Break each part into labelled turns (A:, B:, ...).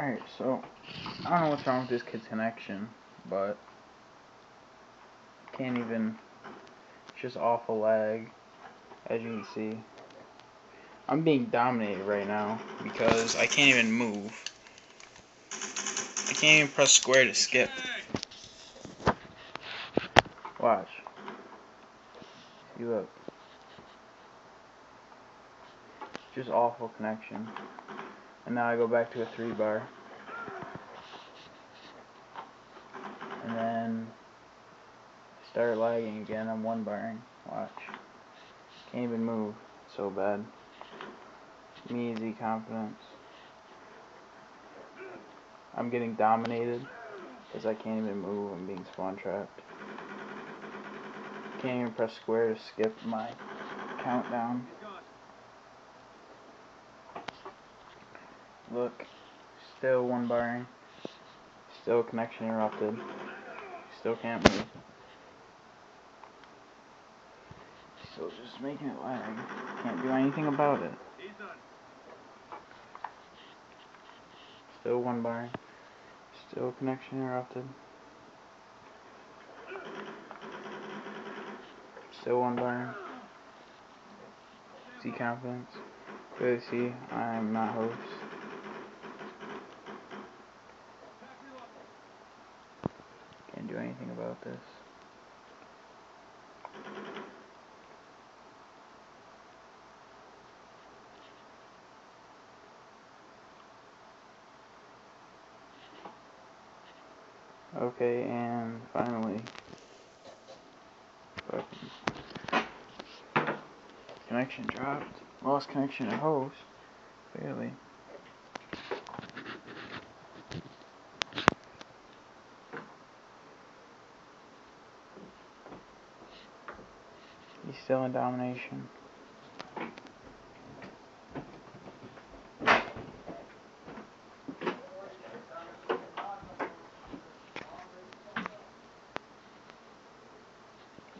A: Alright, so I don't know what's wrong with this kid's connection, but can't even, it's just awful lag, as you can see. I'm being dominated right now because I can't even move. I can't even press square to skip. Watch. See, look. Just awful connection. And now I go back to a 3-bar. And then start lagging again. I'm 1-barring. Watch. Can't even move. So bad. Me, Zconfidence. I'm getting dominated because I can't even move. I'm being spawn trapped. Can't even press square to skip my countdown. Look. Still 1-barring. Still connection interrupted. Still can't move. Still just making it lag. Can't do anything about it. Still 1-barring. Still connection interrupted. Still 1-barring. Zconfidence. Clearly see, I am not host. Can't do anything about this. Okay, and finally, connection dropped. Lost connection to host. Clearly. He's still in domination.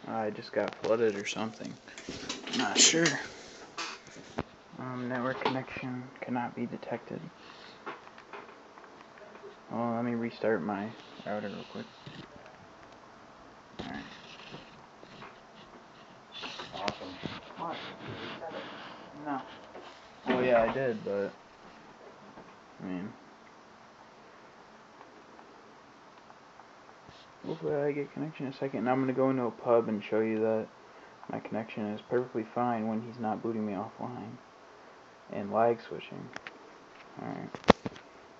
A: I just got flooded or something. Not sure. Network connection cannot be detected. Well, let me restart my router real quick. Alright.
B: Awesome.
A: What? No. Well, yeah, I did, but I mean, hopefully I get connection in a second. And I'm gonna go into a pub and show you that my connection is perfectly fine when he's not booting me offline and lag switching. Alright.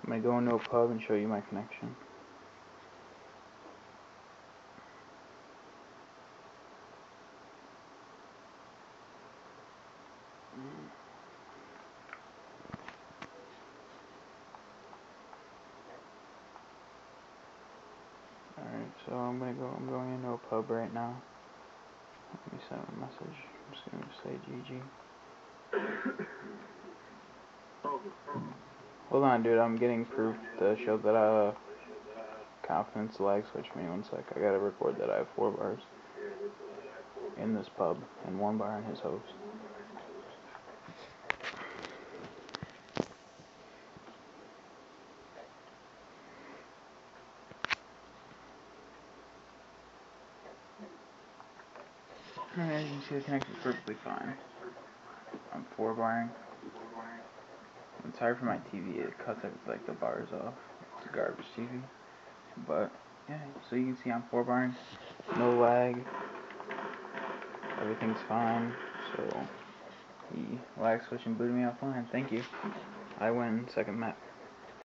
A: I'm gonna go into a pub and show you my connection. Alright, so I'm going into a pub right now. Let me send a message. I'm just gonna say GG. Hold on, dude, I'm getting proof to show that confidence lag switch me. 1 sec. I gotta record that I have 4 bars in this pub and 1 bar on his host. Alright, as you can see, the connection is perfectly fine. I'm 4-barring. I'm sorry for my TV, it cuts like the bars off. It's a garbage TV. But yeah, so you can see I'm 4-barring. No lag. Everything's fine. So he lag switched and booted me offline. Thank you. I win second map.